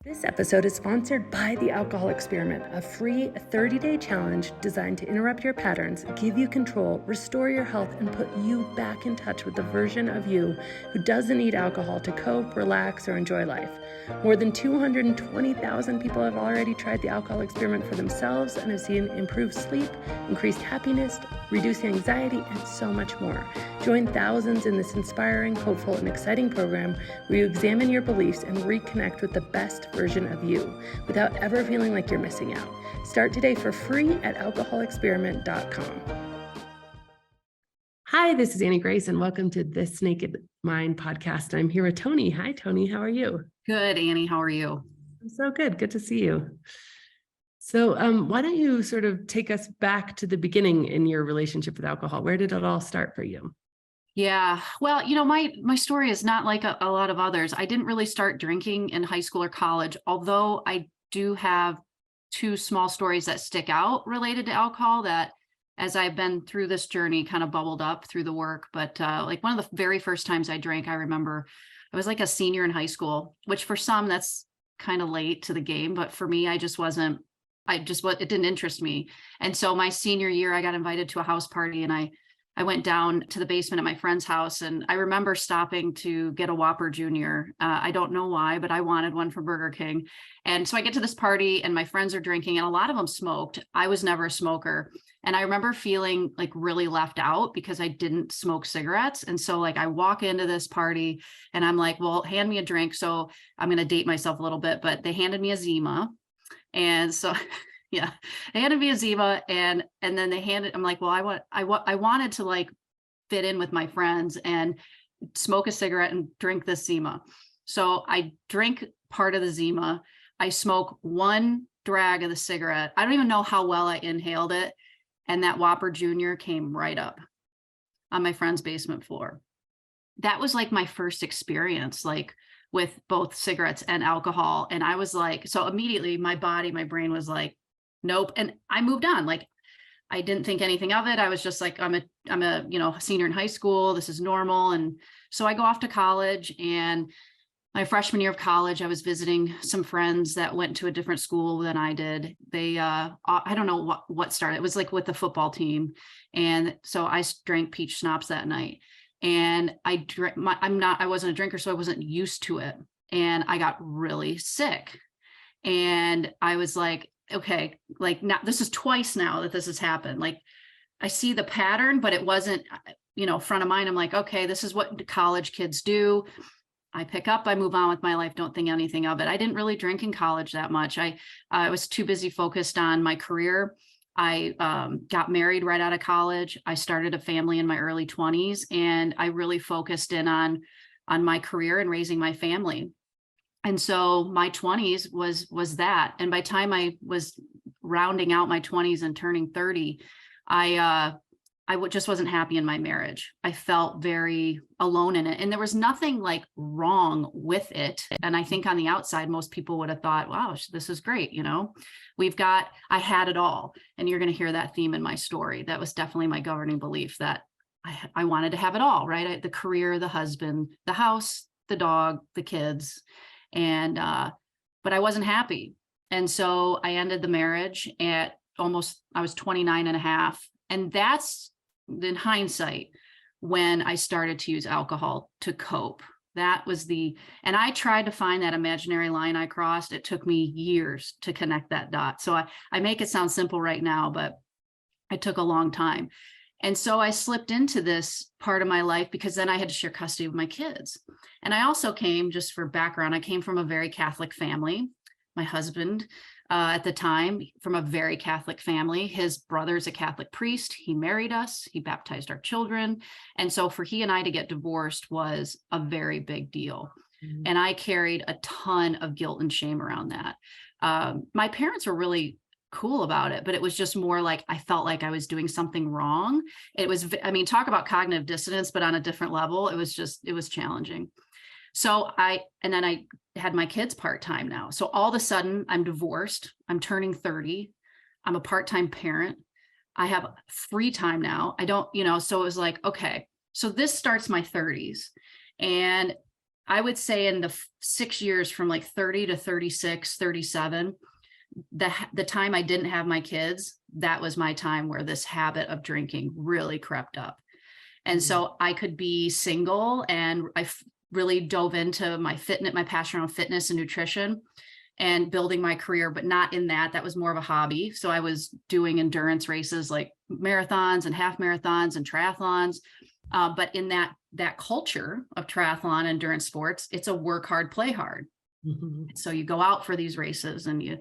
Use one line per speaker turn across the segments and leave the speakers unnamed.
This episode is sponsored by the Alcohol Experiment, a free 30-day challenge designed to interrupt your patterns, give you control, restore your health, and put you back in touch with the version of you who doesn't need alcohol to cope, relax, or enjoy life. More than 220,000 people have already tried the Alcohol Experiment for themselves and have seen improved sleep, increased happiness, reduced anxiety, and so much more. Join thousands in this inspiring, hopeful, and exciting program where you examine your beliefs and reconnect with the best version of you without ever feeling like you're missing out. Start today for free at alcoholexperiment.com. Hi, this is Grace, and welcome to This Naked Mind podcast. I'm here with Toni. Hi, Toni. How are you?
Good, Annie. How are you?
I'm so good. Good to see you. So why don't you sort of take us back to the beginning in your relationship with alcohol? Where did it all start for you?
Yeah, well, my story is not like a lot of others. I didn't really start drinking in high school or college, although I do have two small stories that stick out related to alcohol that, as I've been through this journey, kind of bubbled up through the work. But like one of the very first times I drank, I remember I was like a senior in high school, which for some that's kind of late to the game, but for me, it didn't interest me. And so my senior year, I got invited to a house party, and I went down to the basement at my friend's house, and I remember stopping to get a Whopper Junior. I don't know why, but I wanted one from Burger King. And so I get to this party and my friends are drinking, and a lot of them smoked. I was never a smoker. And I remember feeling like really left out because I didn't smoke cigarettes. And so like I walk into this party and I'm like, well, hand me a drink. So I'm going to date myself a little bit, but they handed me a Zima. And so yeah, they handed me a Zima, and then I'm like, well, I wanted to like fit in with my friends and smoke a cigarette and drink this Zima. So I drink part of the Zima. I smoke one drag of the cigarette. I don't even know how well I inhaled it. And that Whopper Junior came right up on my friend's basement floor. That was like my first experience, like with both cigarettes and alcohol. And I was like, so immediately my brain was like, nope. And I moved on. Like, I didn't think anything of it. I was just like, I'm a senior in high school. This is normal. And so I go off to college, and my freshman year of college, I was visiting some friends that went to a different school than I did. They, I don't know what started. It was like with the football team. And so I drank peach schnapps that night, and I wasn't a drinker, so I wasn't used to it. And I got really sick, and I was like, okay, like now this is twice now that this has happened. Like I see the pattern, but it wasn't, front of mind. I'm like, okay, this is what college kids do. I pick up, I move on with my life, don't think anything of it. I didn't really drink in college that much. I was too busy focused on my career. I got married right out of college. I started a family in my early 20s, and I really focused in on my career and raising my family. And so my 20s was that. And by the time I was rounding out my 20s and turning 30, I just wasn't happy in my marriage. I felt very alone in it. And there was nothing like wrong with it. And I think on the outside, most people would have thought, wow, this is great. I had it all. And you're going to hear that theme in my story. That was definitely my governing belief, that I wanted to have it all, right? The career, the husband, the house, the dog, the kids. And, but I wasn't happy. And so I ended the marriage at I was 29 and a half. And that's, in hindsight, when I started to use alcohol to cope. That was and I tried to find that imaginary line I crossed. It took me years to connect that dot. So I make it sound simple right now, but it took a long time. And so I slipped into this part of my life because then I had to share custody of my kids. And I also came, just for background, I came from a very Catholic family. My husband, at the time, from a very Catholic family. His brother's a Catholic priest. He married us. He baptized our children. And so for he and I to get divorced was a very big deal. Mm-hmm. And I carried a ton of guilt and shame around that. My parents were really cool about it, but it was just more like I felt like I was doing something wrong. It was, talk about cognitive dissonance, but on a different level. It was challenging. So I had my kids part-time now. So all of a sudden I'm divorced. I'm turning 30. I'm a part-time parent. I have free time now. So it was like, okay, so this starts my 30s, and I would say in the 6 years from like 30 to 36, 37, the time I didn't have my kids, that was my time where this habit of drinking really crept up. And so I could be single, and really dove into my fitness, my passion around fitness and nutrition and building my career, but not in that. That was more of a hobby. So I was doing endurance races like marathons and half marathons and triathlons. But in that culture of triathlon endurance sports, it's a work hard, play hard. So you go out for these races, and you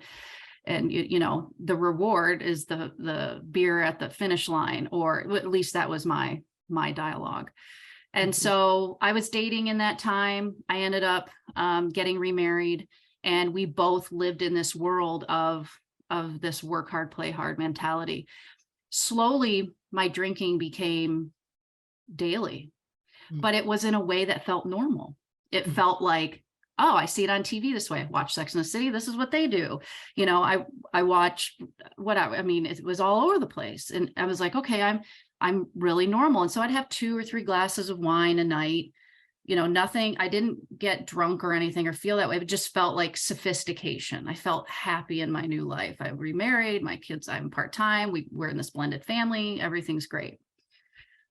the reward is the beer at the finish line, or at least that was my dialogue. And so I was dating in that time. I ended up getting remarried, and we both lived in this world of this work hard, play hard mentality. Slowly, my drinking became daily, but it was in a way that felt normal. It felt like, oh, I see it on TV this way. I watch Sex and the City. This is what they do. I watch it was all over the place. And I was like, okay, I'm really normal. And so I'd have 2 or 3 glasses of wine a night, nothing. I didn't get drunk or anything or feel that way. It just felt like sophistication. I felt happy in my new life. I remarried, my kids, I'm part-time. We're in this blended family. Everything's great.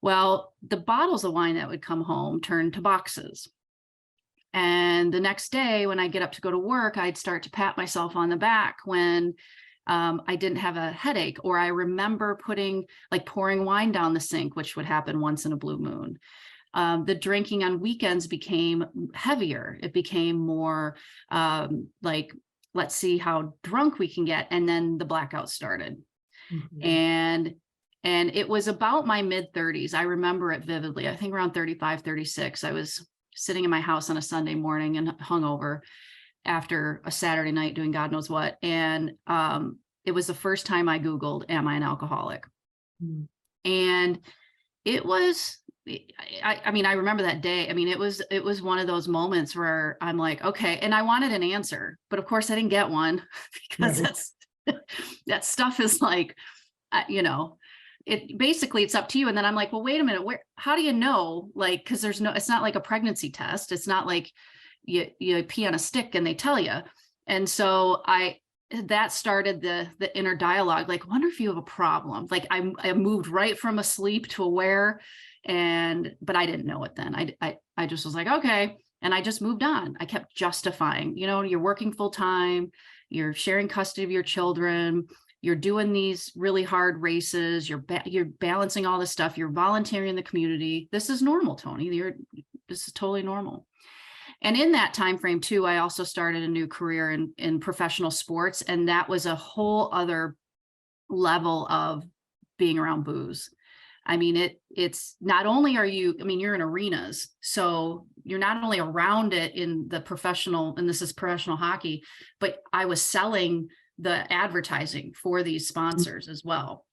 Well, the bottles of wine that would come home turned to boxes. And the next day when I get up to go to work, I'd start to pat myself on the back when I didn't have a headache, or I remember pouring wine down the sink, which would happen once in a blue moon. The drinking on weekends became heavier. It became more let's see how drunk we can get. And then the blackout started. And it was about my mid 30s. I remember it vividly. I think around 35, 36, I was sitting in my house on a Sunday morning and hungover after a Saturday night doing God knows what. And it was the first time I Googled, am I an alcoholic? And it was, I remember that day. It was one of those moments where I'm like, okay. And I wanted an answer, but of course I didn't get one, because that stuff is like, it's up to you. And then I'm like, well, wait a minute, how do you know? Cause it's not like a pregnancy test. It's not like you pee on a stick and they tell you. And so that started the inner dialogue. Like, wonder if you have a problem. Like I moved right from asleep to aware, but I didn't know it then. I just was like, okay. And I just moved on. I kept justifying, you're working full time, you're sharing custody of your children, you're doing these really hard races, you're balancing all this stuff, you're volunteering in the community. This is normal, Toni. This is totally normal. And in that time frame too, I also started a new career in professional sports, and that was a whole other level of being around booze. It's not only you're in arenas, so you're not only around it in the professional, and this is professional hockey, but I was selling the advertising for these sponsors as well.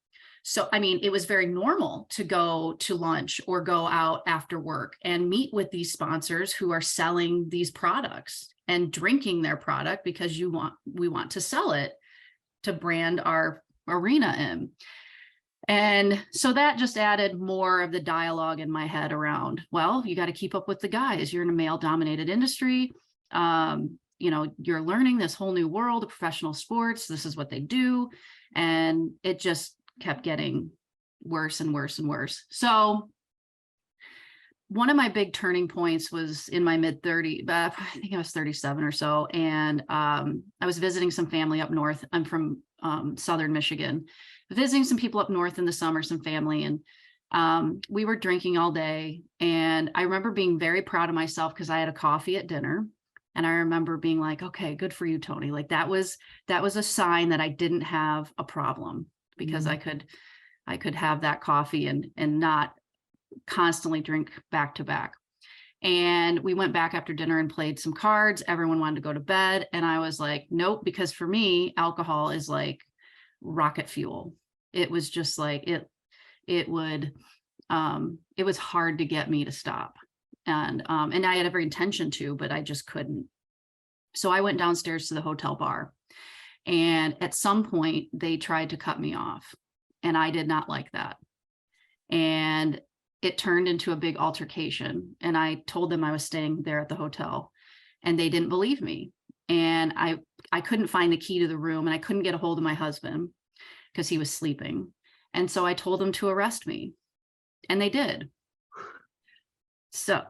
So, it was very normal to go to lunch or go out after work and meet with these sponsors who are selling these products and drinking their product because we want to sell it to brand our arena in. And so that just added more of the dialogue in my head around, well, you got to keep up with the guys. You're in a male dominated industry. You're learning this whole new world of professional sports. This is what they do. And it just kept getting worse and worse and worse. So one of my big turning points was in my mid 30s, I think I was 37 or so. And I was visiting some family up north. I'm from Southern Michigan, visiting some people up north in the summer, some family. And we were drinking all day. And I remember being very proud of myself because I had a coffee at dinner. And I remember being like, okay, good for you, Toni. Like that was a sign that I didn't have a problem, because I could have that coffee and not constantly drink back to back. And we went back after dinner and played some cards. Everyone wanted to go to bed. And I was like, nope, because for me, alcohol is like rocket fuel. It was just like, it was hard to get me to stop. And I had every intention to, but I just couldn't. So I went downstairs to the hotel bar, and at some point they tried to cut me off, and I did not like that. And it turned into a big altercation. And I told them I was staying there at the hotel, and they didn't believe me. And I couldn't find the key to the room, and I couldn't get a hold of my husband because he was sleeping. And so I told them to arrest me, and they did. So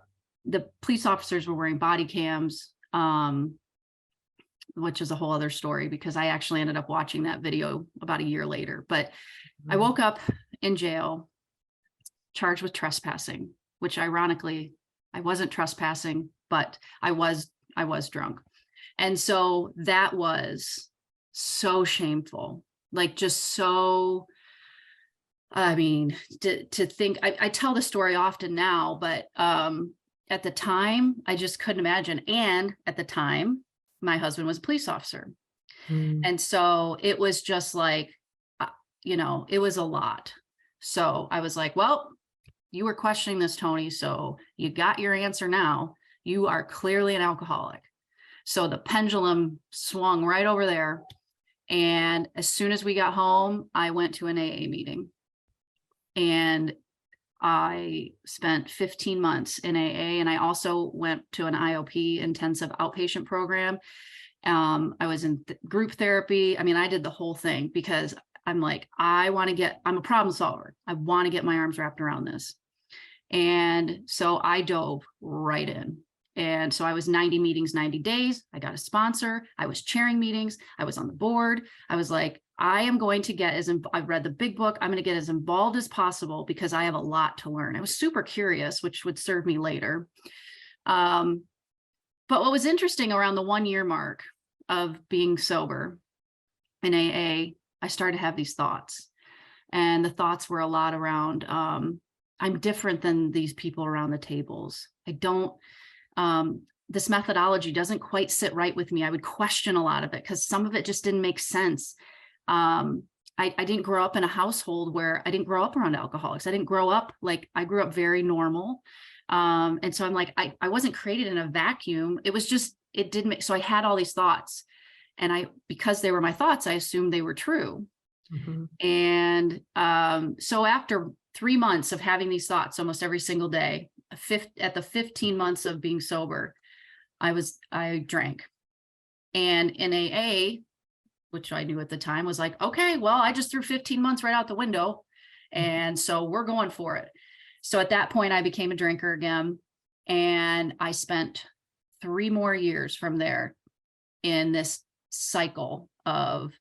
the police officers were wearing body cams, which is a whole other story, because I actually ended up watching that video about a year later. But I woke up in jail, charged with trespassing, which ironically, I wasn't trespassing, but I was drunk. And so that was so shameful, like just so, I mean, to think, I tell the story often now, but at the time, I just couldn't imagine. And at the time, my husband was a police officer. And so it was just like, it was a lot. So I was like, well, you were questioning this, Toni, so you got your answer now. You are clearly an alcoholic. So the pendulum swung right over there. And as soon as we got home, I went to an AA meeting. And I spent 15 months in AA, and I also went to an IOP, intensive outpatient program. I was in group therapy. I mean, I did the whole thing because I'm like, I'm a problem solver. I want to get my arms wrapped around this. And so I dove right in. And so I was 90 meetings, 90 days. I got a sponsor. I was chairing meetings. I was on the board. I was like, I am going to get I've read the big book. I'm going to get as involved as possible because I have a lot to learn. I was super curious, which would serve me later. But what was interesting, around the 1 year mark of being sober in AA, I started to have these thoughts. And the thoughts were a lot around, I'm different than these people around the tables. This methodology doesn't quite sit right with me. I would question a lot of it because some of it just didn't make sense. I didn't grow up in a household where I didn't grow up around alcoholics. I didn't grow up I grew up very normal. And so I'm like, I wasn't created in a vacuum. It was just, it didn't make, so I had all these thoughts, and because they were my thoughts, I assumed they were true. And so after 3 months of having these thoughts almost every single day, at the 15 months of being sober, I drank. And in AA, which I knew at the time, was like, okay, well, I just threw 15 months right out the window. And so we're going for it. So at that point, I became a drinker again. And I spent 3 more years from there in this cycle of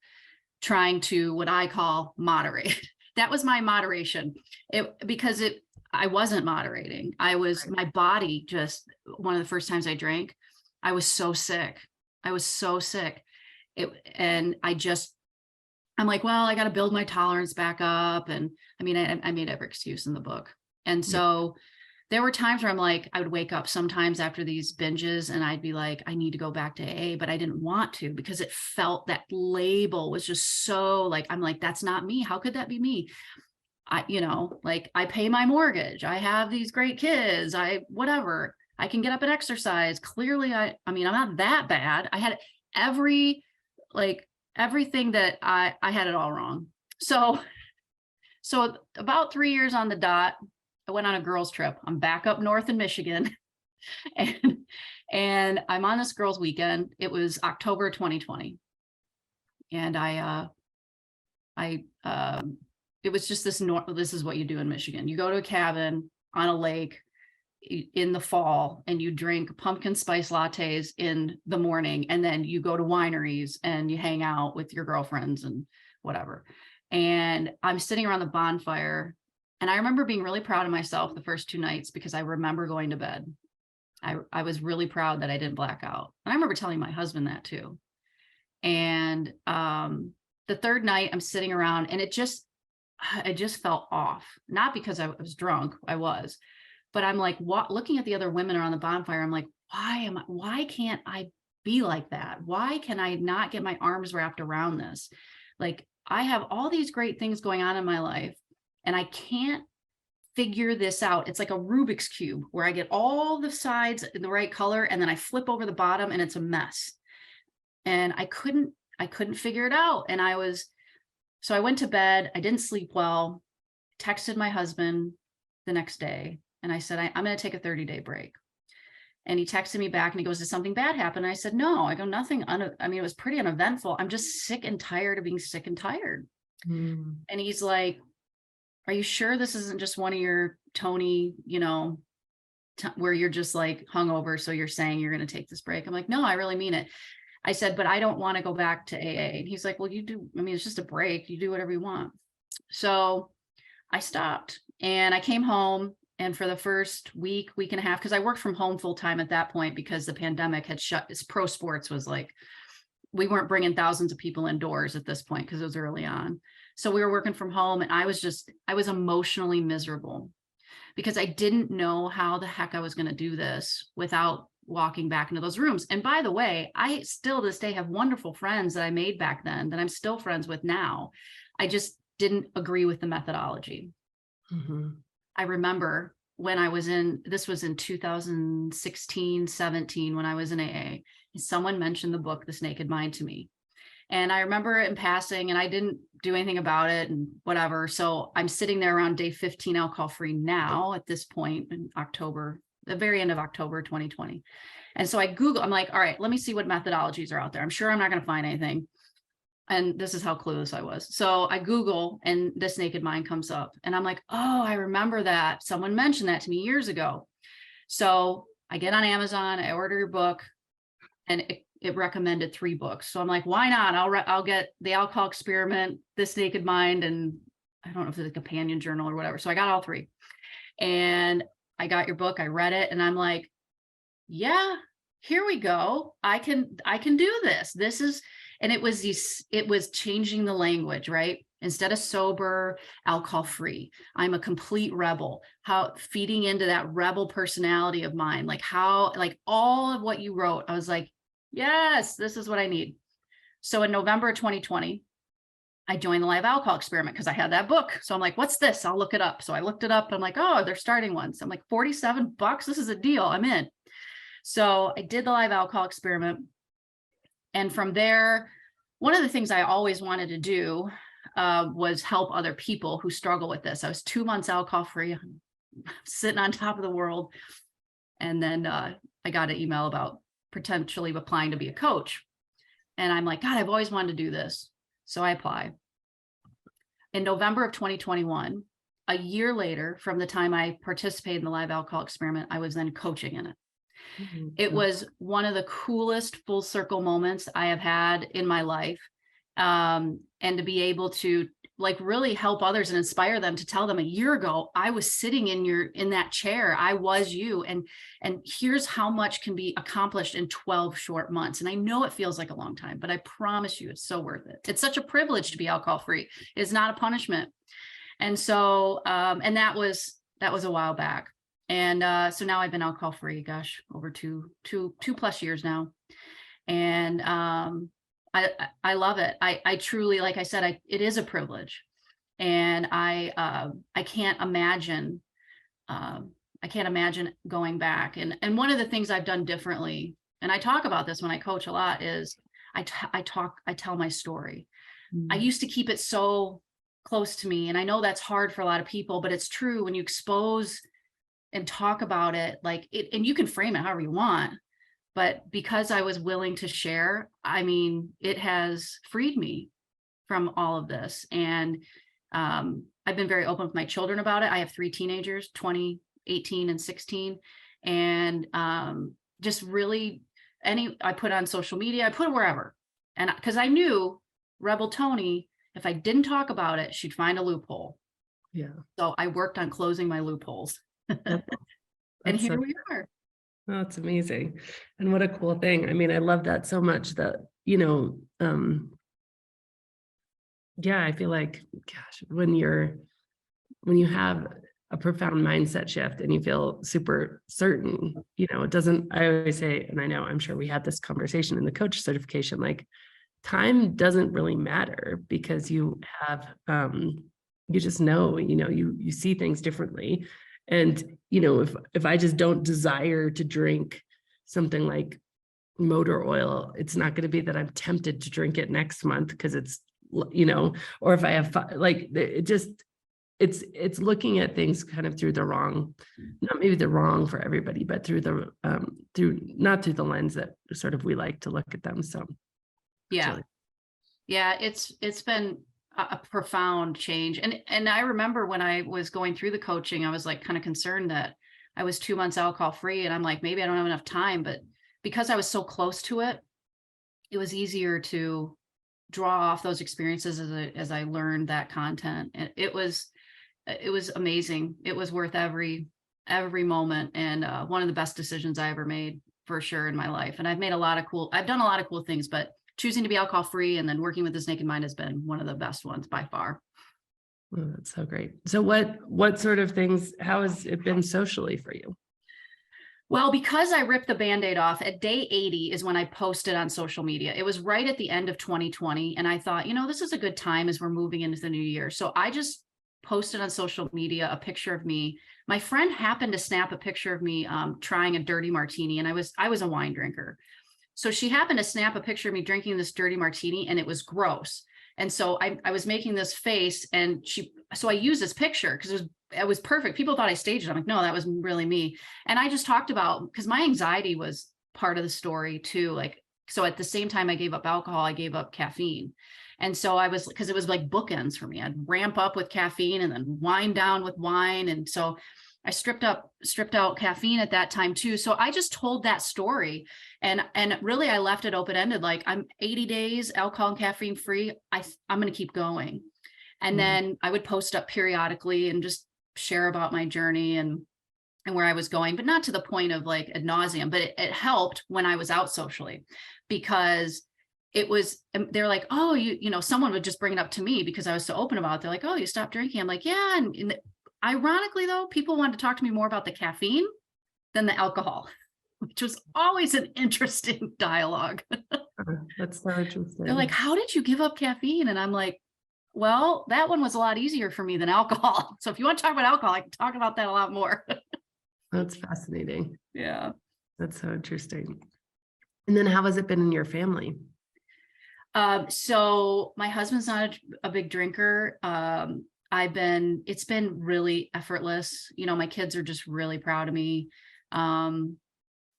trying to, what I call, moderate. That was my moderation. I wasn't moderating. My body just, one of the first times I drank, I was so sick. And I'm like, well, I got to build my tolerance back up. And I mean, I made every excuse in the book. And so there were times where I'm like, I would wake up sometimes after these binges and I'd be like, I need to go back to AA, but I didn't want to because it felt, that label was just so like, I'm like, that's not me. How could that be me? I pay my mortgage. I have these great kids. Whatever. I can get up and exercise. Clearly, I'm not that bad. I had everything that I had it all wrong. So about 3 years on the dot, I went on a girls' trip. I'm back up north in Michigan, and I'm on this girls' weekend. It was October 2020, and it was just this is what you do in Michigan. You go to a cabin on a lake in the fall, and you drink pumpkin spice lattes in the morning, and then you go to wineries and you hang out with your girlfriends and whatever. And I'm sitting around the bonfire, and I remember being really proud of myself the first 2 nights because I remember going to bed. I was really proud that I didn't black out. And I remember telling my husband that too. And the third night I'm sitting around, and it just felt off. Not because I was drunk, I was, but I'm like, looking at the other women around the bonfire, I'm like, why can't I be like that? Why can I not get my arms wrapped around this? Like, I have all these great things going on in my life, and I can't figure this out. It's like a Rubik's Cube where I get all the sides in the right color, and then I flip over the bottom and it's a mess. And I couldn't figure it out. And so I went to bed. I didn't sleep well, texted my husband, the next day. And I said, I'm going to take a 30-day break. And he texted me back and he goes, did something bad happen? And I said, no. I go, nothing. I mean, it was pretty uneventful. I'm just sick and tired of being sick and tired.
Mm.
And he's like, are you sure this isn't just one of your Toni, you know, where you're just like hungover, so you're saying you're going to take this break? I'm like, no, I really mean it. I said, but I don't want to go back to AA. And he's like, well, you do. I mean, it's just a break. You do whatever you want. So I stopped and I came home. And for the first week and a half, because I worked from home full time at that point, because the pandemic had shut, pro sports was like, we weren't bringing thousands of people indoors at this point because it was early on. So we were working from home, and I was emotionally miserable because I didn't know how the heck I was going to do this without walking back into those rooms. And by the way, I still to this day have wonderful friends that I made back then that I'm still friends with now. I just didn't agree with the methodology.
Mm-hmm.
I remember when I was this was in 2016, 17, when I was in AA, someone mentioned the book, This Naked Mind, to me. And I remember it in passing, and I didn't do anything about it and whatever. So I'm sitting there around day 15 alcohol free now at this point in October, the very end of October, 2020. And so I'm like, all right, let me see what methodologies are out there. I'm sure I'm not going to find anything. And this is how clueless I was. So I Google, and This Naked Mind comes up, and I'm like, oh, I remember that. Someone mentioned that to me years ago. So I get on Amazon, I order your book, and it recommended 3 books. So I'm like, why not? I'll get The Alcohol Experiment, This Naked Mind, and I don't know if it's a companion journal or whatever. So I got all 3, and I got your book. I read it, and I'm like, yeah, here we go. I can do this. This is. And it was changing the language, right? Instead of sober, alcohol free, I'm a complete rebel. How feeding into that rebel personality of mine, like all of what you wrote, I was like, yes, this is what I need. So in November of 2020, I joined the Live Alcohol Experiment because I had that book. So I'm like, what's this? I'll look it up. So I looked it up. I'm like, oh, they're starting one. So I'm like, $47. This is a deal. I'm in. So I did the Live Alcohol Experiment. And from there, one of the things I always wanted to do was help other people who struggle with this. I was 2 months alcohol free, sitting on top of the world. And then I got an email about potentially applying to be a coach. And I'm like, God, I've always wanted to do this. So I applied. In November of 2021, a year later from the time I participated in the Live Alcohol Experiment, I was then coaching in it. Mm-hmm. It was one of the coolest full circle moments I have had in my life. And to be able to like really help others and inspire them, to tell them a year ago, I was sitting in that chair. I was you. And here's how much can be accomplished in 12 short months. And I know it feels like a long time, but I promise you it's so worth it. It's such a privilege to be alcohol free. It's not a punishment. And so, and that was a while back. And so now I've been alcohol free, gosh, over two plus years now. And I love it. I truly, like I said, it is a privilege. And I can't imagine going back. And one of the things I've done differently, and I talk about this when I coach a lot, is I tell my story. Mm-hmm. I used to keep it so close to me. And I know that's hard for a lot of people, but it's true when you expose and talk about it, like it, and you can frame it however you want, but because I was willing to share, I mean, it has freed me from all of this. And I've been very open with my children about it. I have 3 teenagers, 20, 18, and 16. And just really I put on social media, I put it wherever. And because I knew Rebel Toni, if I didn't talk about it, she'd find a loophole.
Yeah. So
I worked on closing my loopholes. And here we are.
Oh, it's amazing. And what a cool thing. I mean, I love that so much that, I feel like, gosh, when you have a profound mindset shift and you feel super certain, it doesn't, I always say, and I know, I'm sure we had this conversation in the coach certification, like time doesn't really matter because you have, you just know, you see things differently. And, if I just don't desire to drink something like motor oil, it's not going to be that I'm tempted to drink it next month because it's, or if I have, it just, it's looking at things kind of through the wrong, not maybe the wrong for everybody, but through the not through the lens that sort of we like to look at them. So
Yeah. Yeah, it's been a profound change. And I remember when I was going through the coaching, I was like kind of concerned that I was 2 months alcohol free, and I'm like, maybe I don't have enough time, but because I was so close to it, it was easier to draw off those experiences as I learned that content. And it was amazing. It was worth every moment, and one of the best decisions I ever made for sure in my life. And I've done a lot of cool things, but choosing to be alcohol free and then working with This Naked Mind has been one of the best ones by far.
Oh, that's so great. So what sort of things, how has it been socially for you?
Well, because I ripped the Band-Aid off at day 80 is when I posted on social media. It was right at the end of 2020. And I thought, this is a good time as we're moving into the new year. So I just posted on social media a picture of me. My friend happened to snap a picture of me trying a dirty martini. And I was a wine drinker. So she happened to snap a picture of me drinking this dirty martini, and it was gross. And so I was making this face, and so I used this picture because it was perfect. People thought I staged it. I'm like, no, that was really me. And I just talked about, because my anxiety was part of the story too. Like, so at the same time I gave up alcohol, I gave up caffeine. And so because it was like bookends for me. I'd ramp up with caffeine and then wind down with wine. And so I stripped out caffeine at that time too. So I just told that story, and really I left it open-ended. Like, I'm 80 days alcohol and caffeine free. I'm going to keep going. And then I would post up periodically and just share about my journey and where I was going, but not to the point of like ad nauseum, but it helped when I was out socially, because they're like, oh, someone would just bring it up to me because I was so open about it. They're like, oh, you stopped drinking. I'm like, yeah. And ironically though, people wanted to talk to me more about the caffeine than the alcohol, which was always an interesting dialogue.
That's so interesting.
They're like, how did you give up caffeine? And I'm like, well, that one was a lot easier for me than alcohol. So if you want to talk about alcohol, I can talk about that a lot more.
That's fascinating.
Yeah. That's
so interesting. And then how has it been in your family?
So my husband's not a big drinker. It's been really effortless. My kids are just really proud of me. And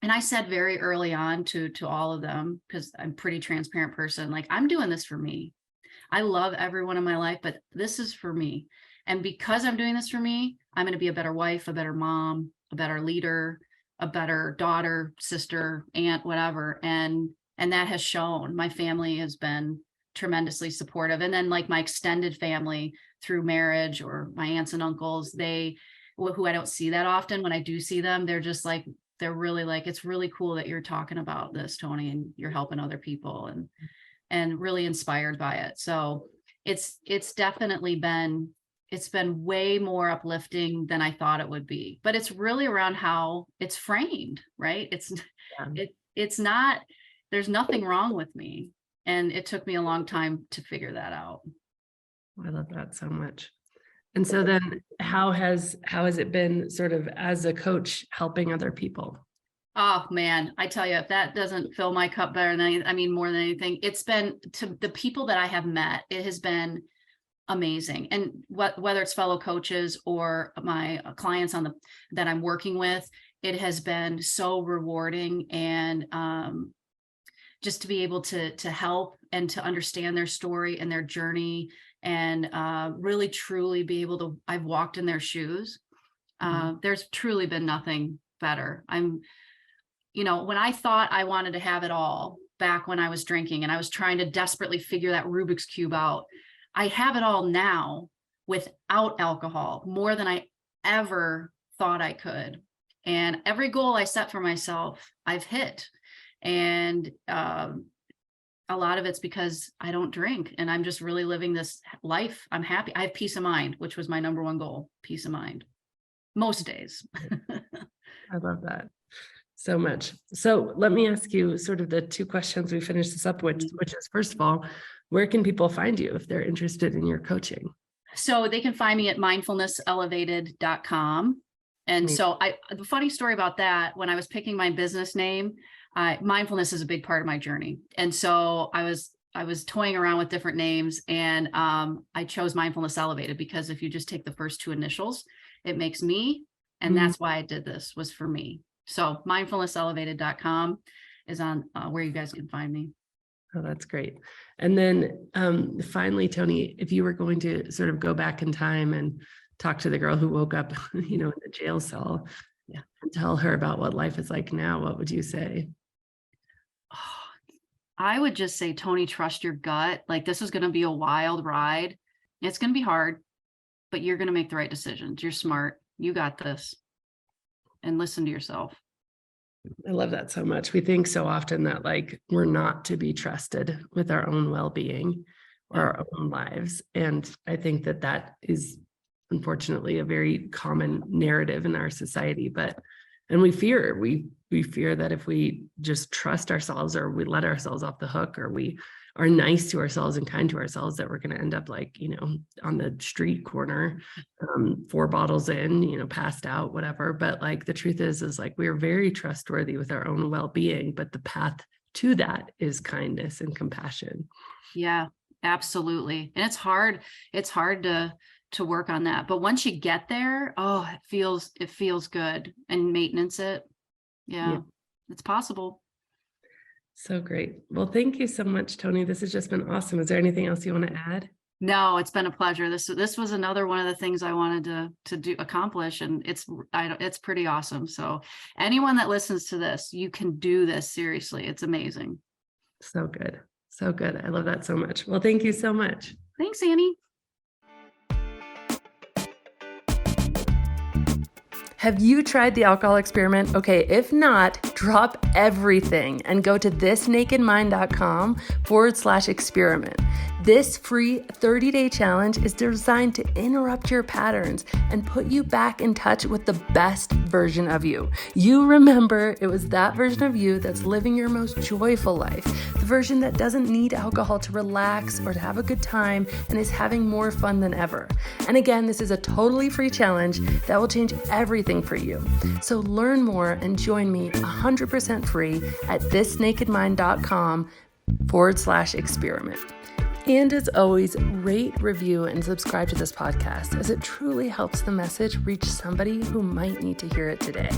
I said very early on to all of them, because I'm a pretty transparent person, like, I'm doing this for me. I love everyone in my life, but this is for me. And because I'm doing this for me, I'm going to be a better wife, a better mom, a better leader, a better daughter, sister, aunt, whatever. And that has shown. My family has been tremendously supportive. And then like my extended family through marriage, or my aunts and uncles, who I don't see that often, when I do see them, they're really like, it's really cool that you're talking about this, Toni, and you're helping other people, and really inspired by it. So it's definitely been way more uplifting than I thought it would be, but it's really around how it's framed, right? It's not, there's nothing wrong with me. And it took me a long time to figure that out.
I love that so much. And so then how has it been sort of as a coach helping other people?
Oh man, I tell you, if that doesn't fill my cup better than more than anything, it's been to the people that I have met, it has been amazing. And whether it's fellow coaches or my clients that I'm working with, it has been so rewarding. And just to be able to help and to understand their story and their journey, and really truly be able to, I've walked in their shoes. There's truly been nothing better. When I thought I wanted to have it all back when I was drinking and I was trying to desperately figure that Rubik's Cube out, I have it all now without alcohol, more than I ever thought I could. And every goal I set for myself, I've hit. And a lot of it's because I don't drink, and I'm just really living this life. I'm happy. I have peace of mind, which was my number one goal, peace of mind, most days.
I love that so much. So let me ask you sort of the two questions we finish this up with, which is, first of all, where can people find you if they're interested in your coaching? So
they can find me at mindfulnesselevated.com. And so the funny story about that, when I was picking my business name, mindfulness is a big part of my journey. And so I was toying around with different names, and I chose Mindfulness Elevated because if you just take the first two initials, it makes me, and that's why I did this, was for me. So mindfulnesselevated.com is on where you guys can find me.
Oh, that's great. And then finally, Toni, if you were going to sort of go back in time and talk to the girl who woke up, in the jail cell, and tell her about what life is like now, what would you say?
I would just say, Toni, trust your gut. Like, this is going to be a wild ride. It's going to be hard, but you're going to make the right decisions. You're smart. You got this. And listen to yourself.
I love that so much. We think so often that like we're not to be trusted with our own well-being or our own lives. And I think that that is unfortunately a very common narrative in our society. And we fear that if we just trust ourselves, or we let ourselves off the hook, or we are nice to ourselves and kind to ourselves, that we're going to end up like, on the street corner, 4 bottles in, passed out, whatever. But like, the truth is like, we're very trustworthy with our own well-being, but the path to that is kindness and compassion.
Yeah, absolutely. And it's hard to work on that. But once you get there, it feels good, and maintenance it. Yeah. It's possible.
So great. Well, thank you so much, Toni. This has just been awesome. Is there anything else you want to add?
No, it's been a pleasure. This was another one of the things I wanted to accomplish, and it's pretty awesome. So anyone that listens to this, you can do this. Seriously, it's amazing.
So good. So good. I love that so much. Well, thank you so much.
Thanks, Annie.
Have you tried the alcohol experiment? Okay, if not, drop everything and go to thisnakedmind.com/experiment. This free 30-day challenge is designed to interrupt your patterns and put you back in touch with the best version of you. You remember, it was that version of you that's living your most joyful life, the version that doesn't need alcohol to relax or to have a good time and is having more fun than ever. And again, this is a totally free challenge that will change everything for you. So learn more and join me 100% free at thisnakedmind.com/experiment. And as always, rate, review, and subscribe to this podcast, as it truly helps the message reach somebody who might need to hear it today.